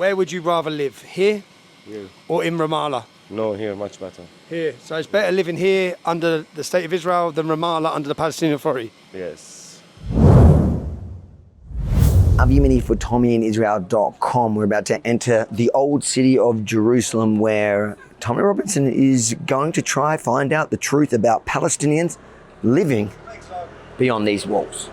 Where would you rather live, here or in Ramallah? No, here, much better. Here. So it's better living here under the State of Israel than Ramallah under the Palestinian Authority? Yes. I'm Yemini for TommyInIsrael.com. We're about to enter the old city of Jerusalem, where Tommy Robinson is going to try find out the truth about Palestinians living beyond these walls.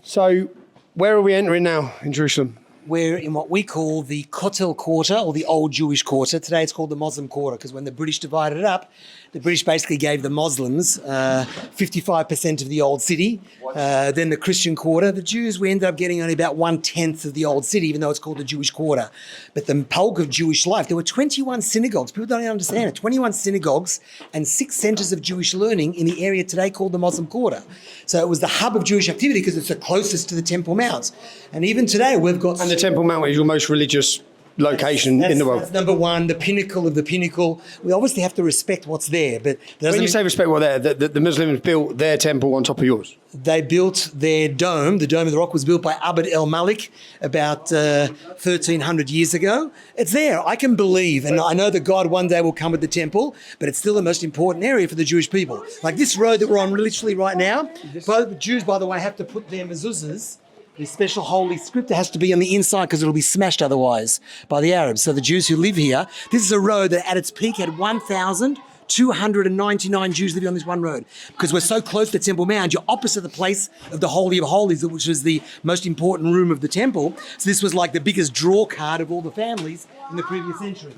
So where are we entering now in Jerusalem? We're in what we call the Kotel Quarter, or the Old Jewish Quarter. Today it's called the Muslim Quarter, because when the British divided it up, the British basically gave the Muslims 55% of the old city, then the Christian Quarter. The Jews, we ended up getting only about 1/10 of the old city, even though it's called the Jewish Quarter. But the bulk of Jewish life, there were 21 synagogues. People don't even understand it. 21 synagogues and 6 centers of Jewish learning in the area today called the Muslim Quarter. So it was the hub of Jewish activity because it's the closest to the Temple Mount. And even today we've got... And the Temple Mount is your most religious location in the world. That's number one, the pinnacle of the pinnacle. We obviously have to respect what's there, but when you say respect what's there, the Muslims built their temple on top of yours. They built their dome. The Dome of the Rock was built by Abd el-Malik about 1,300 years ago. It's there. I can believe, and I know that God one day will come with the temple, but it's still the most important area for the Jewish people. Like this road that we're on literally right now, both Jews, by the way, have to put their mezuzahs. This special holy scripture has to be on the inside because it'll be smashed otherwise by the Arabs. So the Jews who live here, this is a road that at its peak had 1,299 Jews living on this one road. Because we're so close to Temple Mount, you're opposite the place of the Holy of Holies, which was the most important room of the temple. So this was like the biggest draw card of all the families in the previous century.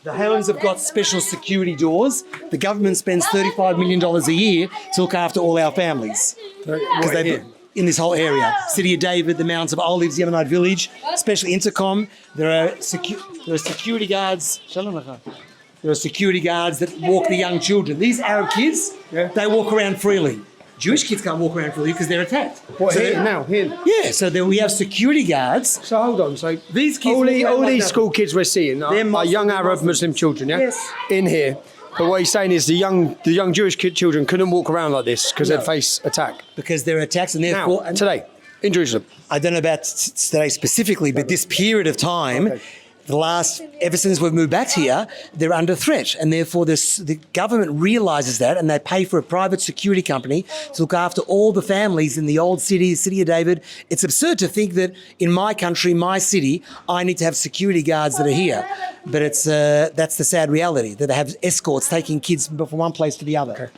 The homes have got special security doors. The government spends $35 million a year to look after all our families. Because they in this whole area. City of David, the Mountains of Olives, Yemenite village, special intercom. There are security guards. There are security guards that walk the young children. These Arab kids, they walk around freely. Jewish kids can't walk around freely because they're attacked. What, so here now? Here? Yeah, so then we have security guards. So hold on, so these kids, all these school kids we're seeing are young Arab Muslim children, yeah? Yes. In here. But what he's saying is the young Jewish children couldn't walk around like this because they'd face attack. Because they're attacks and therefore... Now, today, in Jerusalem. I don't know about today specifically, but this period of time, ever since we've moved back here, they're under threat. And therefore the government realises that, and they pay for a private security company to look after all the families in the old city, the City of David. It's absurd to think that in my country, my city, I need to have security guards that are here. But that's the sad reality, that they have escorts taking kids from one place to the other. Okay.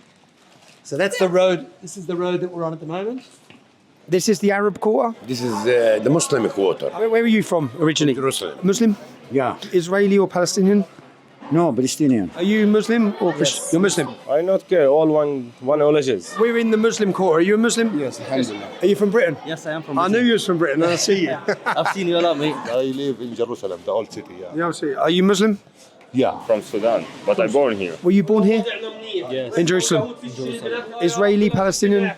So that's the road. This is the road that we're on at the moment. This is the Arab quarter? This is the Muslim quarter. Where are you from originally? Jerusalem. Muslim? Yeah. Israeli or Palestinian? No, Palestinian. Are you Muslim or Christian? Yes. You're Muslim? I not care, all one religions. We're in the Muslim quarter. Are you a Muslim? Yes, alhamdulillah. Are you from Britain? Yes, I am from I knew you was from Britain, and I see you. I've seen you a lot, mate. I live in Jerusalem, the old city, yeah. Yeah, I see. Are you Muslim? Yeah. From Sudan, but I born here. Were you born here? Yes. In Jerusalem? Israeli, Palestinian?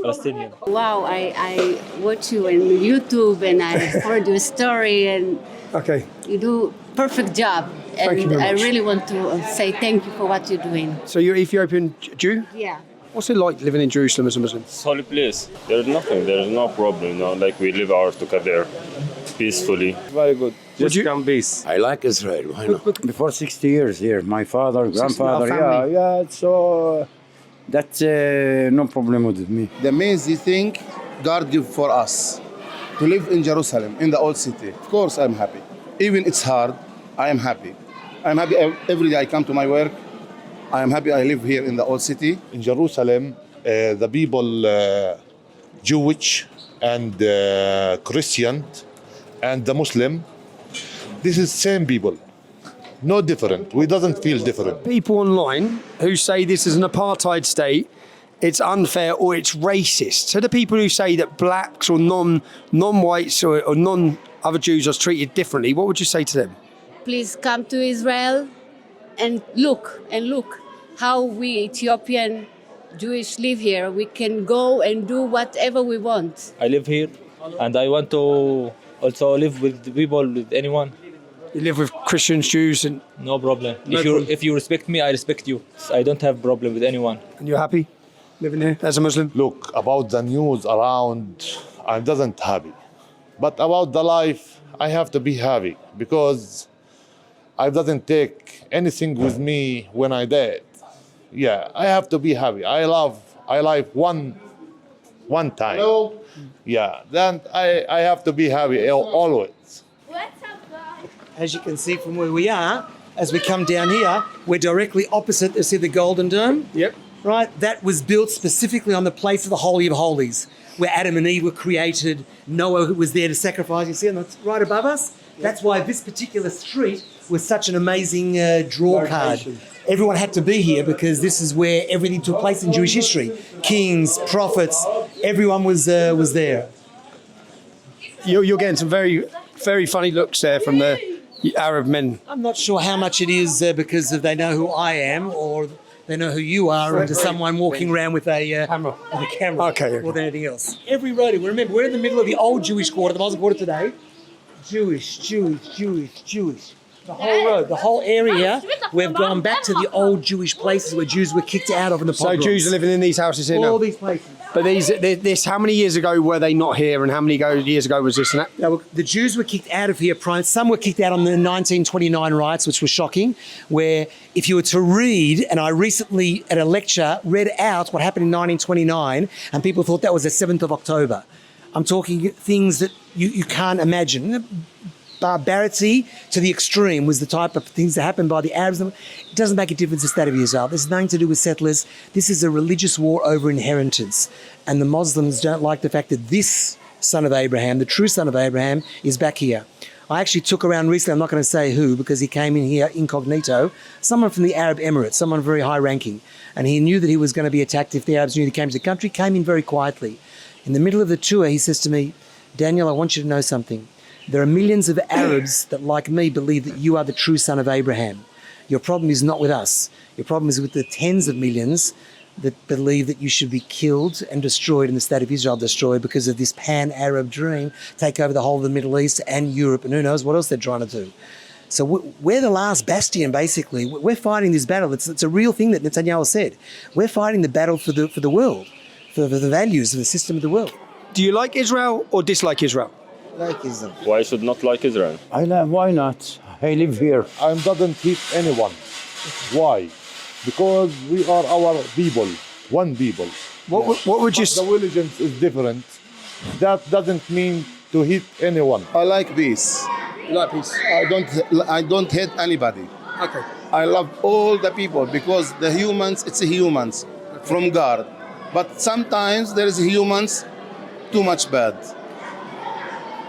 Palestinian. Wow, I watch you on YouTube and I heard your story and Okay. you do perfect job. Thank you And very I much. really want to say thank you for what you're doing. So you're Ethiopian Jew? Yeah. What's it like living in Jerusalem as a Muslim? It's holy place. There's nothing. There's no problem. Like we live our together peacefully. Very good. Just come peace. I like Israel, why not? Before 60 years here, my father, grandfather, family. so that's no problem with me. The amazing thing God give for us to live in Jerusalem, in the old city. Of course, I'm happy. Even it's hard, I am happy. I'm happy every day I come to my work. I am happy I live here in the old city. In Jerusalem, the people Jewish and Christian and the Muslim, this is same people. No different. We doesn't feel different. People online who say this is an apartheid state, it's unfair or it's racist. So the people who say that blacks or non-whites or non-other Jews are treated differently, what would you say to them? Please come to Israel and look how we Ethiopian Jewish live here. We can go and do whatever we want. I live here and I want to also live with the people, with anyone. You live with Christians, Jews, and No problem. problem. If you respect me, I respect you. I don't have problem with anyone. you're happy living here as a Muslim? Look, about the news around, I doesn't happy. But about the life, I have to be happy because I doesn't take anything with me when I dead. Yeah, I have to be happy. I live one time. Hello. Yeah, then I have to be happy always. As you can see from where we are, as we come down here, we're directly opposite, you see the Golden Dome? Yep. Right, that was built specifically on the place of the Holy of Holies, where Adam and Eve were created. Noah was there to sacrifice. You see, and that's right above us. That's why this particular street was such an amazing draw card. Everyone had to be here because this is where everything took place in Jewish history. Kings, prophets, everyone was there. You're getting some very, very funny looks there from the Arab men. I'm not sure how much it is because of they know who I am or they know who you are, or to someone walking around with a camera, Okay. more than anything else. Every road, remember, we're in the middle of the old Jewish quarter, the Muslim quarter today. Jewish. The whole road, the whole area, we've gone back to the old Jewish places where Jews were kicked out of in the pogroms. So Jews are living in these houses here now? All these places. But this, how many years ago were they not here, and how many years ago was this and that? The Jews were kicked out of here. Some were kicked out on the 1929 riots, which was shocking, where if you were to read, and I recently at a lecture read out what happened in 1929, and people thought that was the 7th of October. I'm talking things that you can't imagine. Barbarity to the extreme was the type of things that happened by the Arabs. It doesn't make a difference in the state of Israel. There's nothing to do with settlers. This is a religious war over inheritance. And the Muslims don't like the fact that this son of Abraham, the true son of Abraham, is back here. I actually took around recently, I'm not going to say who, because he came in here incognito, someone from the Arab Emirates, someone very high ranking. And he knew that he was going to be attacked if the Arabs knew he came to the country, came in very quietly. In the middle of the tour, he says to me, Daniel, I want you to know something. There are millions of Arabs that, like me, believe that you are the true son of Abraham. Your problem is not with us. Your problem is with the tens of millions that believe that you should be killed and destroyed and the state of Israel destroyed because of this pan-Arab dream, take over the whole of the Middle East and Europe and who knows what else they're trying to do. So we're the last bastion, basically. We're fighting this battle. It's a real thing that Netanyahu said. We're fighting the battle for the world, for the values of the system of the world. Do you like Israel or dislike Israel? Like Israel. Why should not like Israel? Why not? I live here. I doesn't hate anyone. Why? Because we are our people, one people. What would you But the religion is different. That doesn't mean to hate anyone. I like peace. You like peace? I don't hate anybody. Okay. I love all the people because the humans, it's humans from God. But sometimes there is humans too much bad.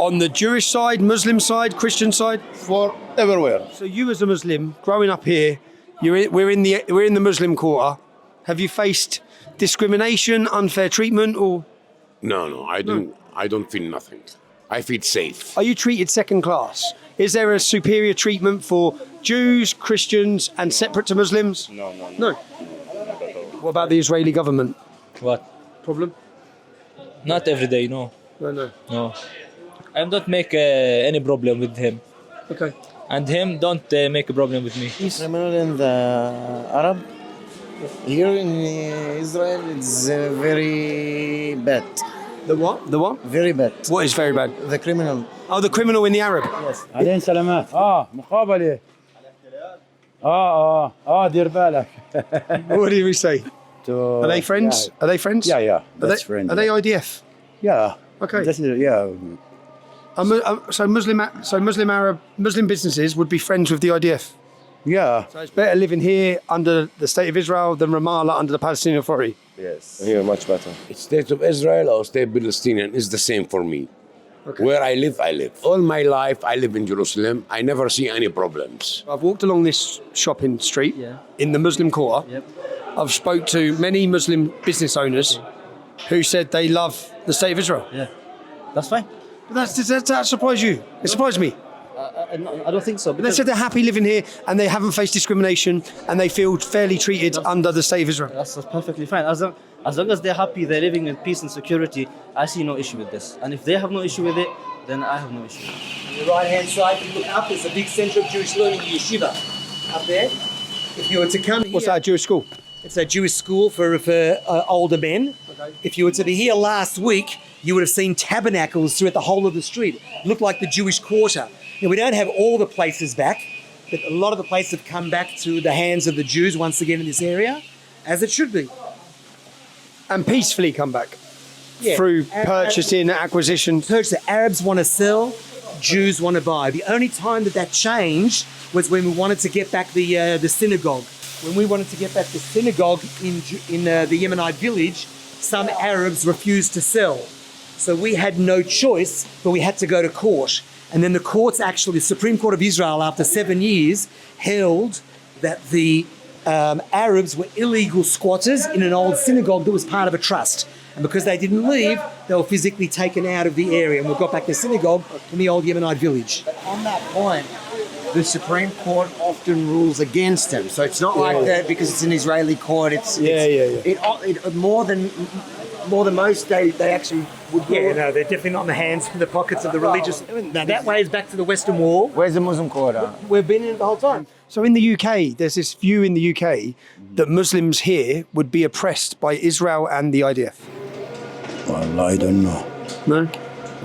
On the Jewish side, Muslim side, Christian side? For everywhere. So you as a Muslim, growing up here, we're in the Muslim quarter. Have you faced discrimination, unfair treatment, or? No, I don't feel nothing. I feel safe. Are you treated second class? Is there a superior treatment for Jews, Christians, and separate to Muslims? No. No. What about the Israeli government? What? Problem? Not every day, no. No. I don't make any problem with him. Okay. And him don't make a problem with me. Criminal in the Arab. Here in Israel, it's very bad. The what? The what? Very bad. What is very bad? The criminal. Oh, the criminal in the Arab. Yes. علينا سلامات. مقابلة. دير بالك. What do we say? Are they friends? Yeah. Are they friends? Yeah. That's friends. Are they IDF? Yeah. Okay. Yeah. So Muslim businesses would be friends with the IDF. Yeah. So it's better living here under the state of Israel than Ramallah under the Palestinian Authority. Yes. Here, much better. State of Israel or state Palestinian is the same for me. Okay. Where I live. All my life, I live in Jerusalem. I never see any problems. I've walked along this shopping street in the Muslim quarter. Yep. I've spoke to many Muslim business owners who said they love the state of Israel. Yeah. That's fine. But that surprised you? It surprised me. I don't think so. But they said they're happy living here and they haven't faced discrimination and they feel fairly treated under the state of Israel. That's perfectly fine. As long as they're happy, they're living in peace and security, I see no issue with this. And if they have no issue with it, then I have no issue. On the right-hand side, if you look up, there's a big centre of Jewish learning, yeshiva, up there. If you were to come here... What's that, a Jewish school? It's a Jewish school for older men. Okay. If you were to be here last week, you would have seen tabernacles throughout the whole of the street. It looked like the Jewish quarter. Now, we don't have all the places back, but a lot of the places have come back to the hands of the Jews once again in this area, as it should be. And peacefully come back Yeah. through purchasing, acquisition. The Arabs want to sell, Jews want to buy. The only time that changed was when we wanted to get back the synagogue. When we wanted to get back the synagogue in the Yemenite village, some Arabs refused to sell. So we had no choice, but we had to go to court. And then the courts actually, the Supreme Court of Israel, after 7 years, held that the Arabs were illegal squatters in an old synagogue that was part of a trust. And because they didn't leave, they were physically taken out of the area. And we got back the synagogue in the old Yemenite village. But on that point, the Supreme Court often rules against them. So it's not like that because it's an Israeli court. More than most, they actually would rule. Yeah, no, they're definitely not in the hands, in the pockets of the religious. Now, that way is back to the Western Wall. Where's the Muslim quarter? We've been in it the whole time. So in the UK, there's this view in the UK that Muslims here would be oppressed by Israel and the IDF. Well, I don't know. No?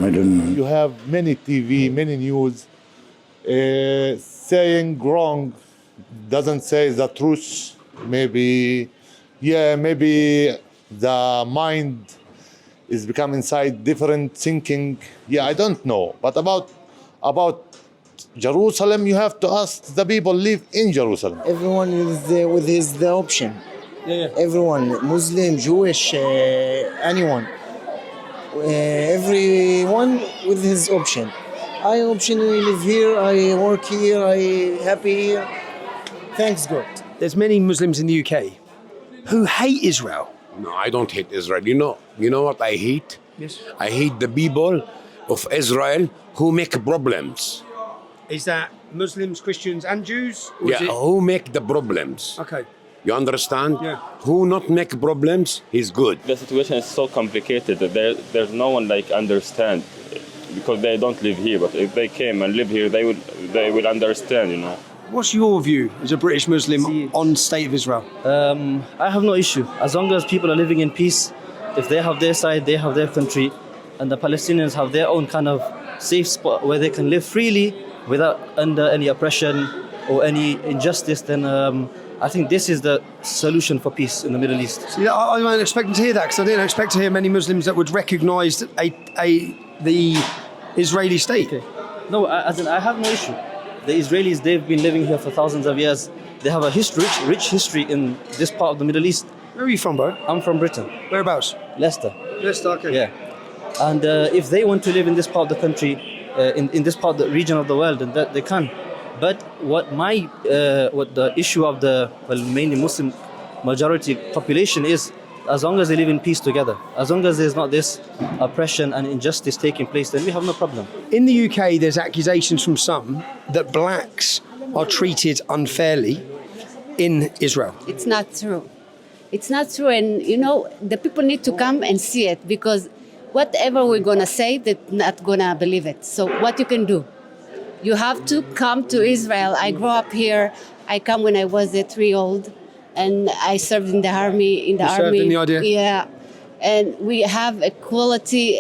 I don't know. You have many TV, many news saying wrong, doesn't say the truth. Maybe the mind is becoming inside different thinking. Yeah, I don't know. But about Jerusalem, you have to ask the people live in Jerusalem. Everyone is with his option. Everyone, Muslim, Jewish, anyone. Everyone with his option. I optionally live here, I work here, I happy here. Thanks God. There's many Muslims in the UK who hate Israel. No, I don't hate Israel. You know what I hate? Yes. I hate the people of Israel who make problems. Is that Muslims, Christians and Jews? Or is it... who make the problems. Okay. You understand? Yeah. Who not make problems, he's good. The situation is so complicated that there's no one like understand because they don't live here. But if they came and live here, they will understand, you know. What's your view as a British Muslim on state of Israel? I have no issue. As long as people are living in peace, if they have their side, they have their country, and the Palestinians have their own kind of safe spot where they can live freely without under any oppression or any injustice, then I think this is the solution for peace in the Middle East. See, I wasn't expecting to hear that because I didn't expect to hear many Muslims that would recognise the Israeli state. Okay. No, as in, I have no issue. The Israelis, they've been living here for thousands of years. They have a rich history in this part of the Middle East. Where are you from, bro? I'm from Britain. Whereabouts? Leicester. Leicester, okay. Yeah. And if they want to live in this part of the country, in this part of the region of the world, then they can. But what the issue of the mainly Muslim majority population is, as long as they live in peace together, as long as there's not this oppression and injustice taking place, then we have no problem. In the UK, there's accusations from some that blacks are treated unfairly in Israel. It's not true. It's not true. And, the people need to come and see it because whatever we're going to say, they're not going to believe it. So what you can do? You have to come to Israel. I grew up here. I come when I was a 3-year-old. And I served in the army. Served in the idea? Yeah. And we have equality.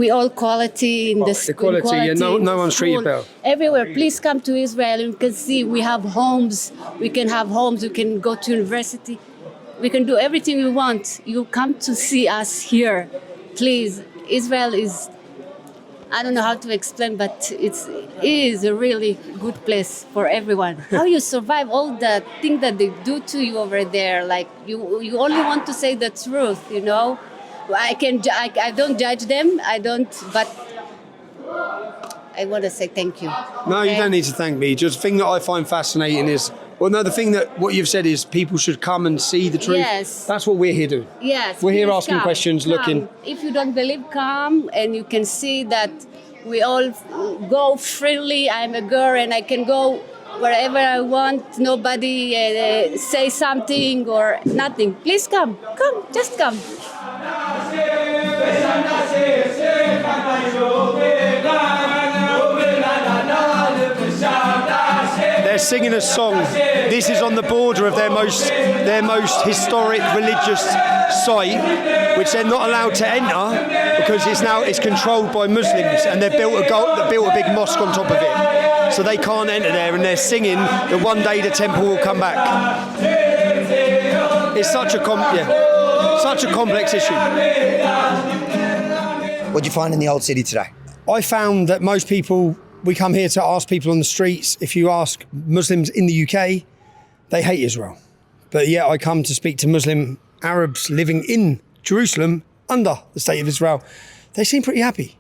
We all quality in the school. Equality, yeah. No one's treated better. Everywhere. Please come to Israel. You can see we have homes. We can have homes. We can go to university. We can do everything we want. You come to see us here. Please. Israel is... I don't know how to explain, but it is a really good place for everyone. How you survive all the things that they do to you over there, like you only want to say the truth, I don't judge them, but I want to say thank you. No, you don't need to thank me. Just the thing that I find fascinating is, what you've said is people should come and see the truth. Yes. That's what we're here doing. Yes. We're here please asking come, questions, come. looking. If you don't believe, come and you can see that we all go freely. I'm a girl and I can go wherever I want. Nobody say something or nothing. Please come. Come. Just come. They're singing a song. This is on the border of their most historic religious site, which they're not allowed to enter because it's controlled by Muslims, and they've built a big mosque on top of it, so they can't enter there. And they're singing that one day the temple will come back. It's such a complex issue. What'd you find in the old city today? I found that most people, we come here to ask people on the streets. If you ask Muslims in the UK, they hate Israel. But yet I come to speak to Muslim Arabs living in Jerusalem under the state of Israel. They seem pretty happy.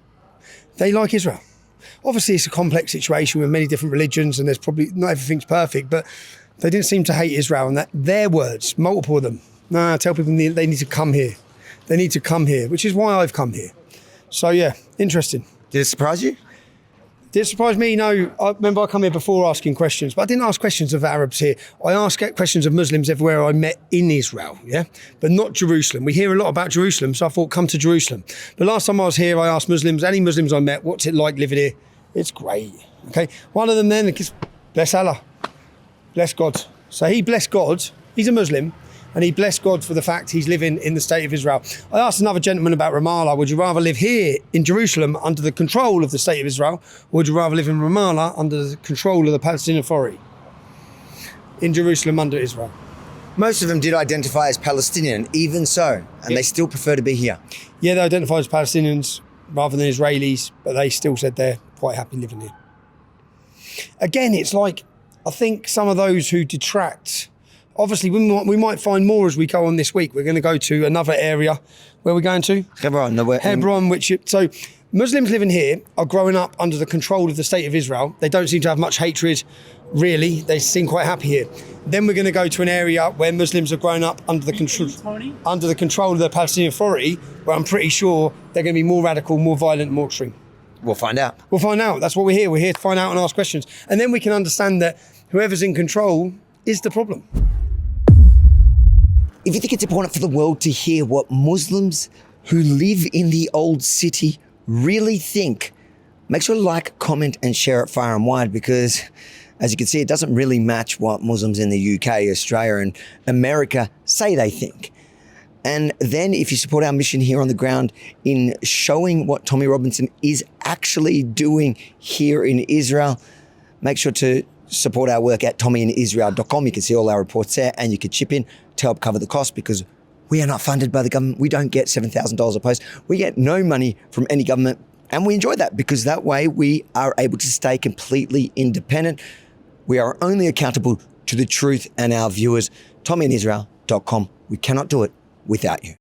They like Israel. Obviously, it's a complex situation with many different religions, and there's probably not everything's perfect, but they didn't seem to hate Israel. And that their words, multiple of them, I tell people they need to come here. They need to come here, which is why I've come here. So yeah, interesting. Did it surprise you? Did it surprise me? No. I remember I come here before asking questions, but I didn't ask questions of Arabs here. I asked questions of Muslims everywhere I met in Israel, yeah? But not Jerusalem. We hear a lot about Jerusalem, so I thought, come to Jerusalem. But last time I was here, I asked Muslims, any Muslims I met, what's it like living here? It's great, okay? One of them then, bless Allah, bless God. So he blessed God, he's a Muslim, and he blessed God for the fact he's living in the state of Israel. I asked another gentleman about Ramallah, would you rather live here in Jerusalem under the control of the state of Israel, or would you rather live in Ramallah under the control of the Palestinian Authority? In Jerusalem under Israel. Most of them did identify as Palestinian, even so, and they still prefer to be here. Yeah, they identify as Palestinians rather than Israelis, but they still said they're quite happy living here. Again, it's like, I think some of those who detract, obviously, we might find more as we go on this week. We're going to go to another area. Where are we going to? Hebron. So Muslims living here are growing up under the control of the state of Israel. They don't seem to have much hatred, really. They seem quite happy here. Then we're going to go to an area where Muslims are growing up under the control of the Palestinian Authority, where I'm pretty sure they're going to be more radical, more violent, more extreme. We'll find out. We'll find out. That's what we're here. We're here to find out and ask questions. And then we can understand that whoever's in control is the problem. If you think it's important for the world to hear what Muslims who live in the old city really think, make sure to like, comment and share it far and wide, because as you can see, it doesn't really match what Muslims in the UK, Australia and America say they think. And then if you support our mission here on the ground in showing what Tommy Robinson is actually doing here in Israel, make sure to support our work at tommyinisrael.com. You can see all our reports there, and you can chip in to help cover the cost, because we are not funded by the government. We don't get $7,000 a post. We get no money from any government, and we enjoy that because that way we are able to stay completely independent. We are only accountable to the truth and our viewers. tommyinisrael.com. We cannot do it without you.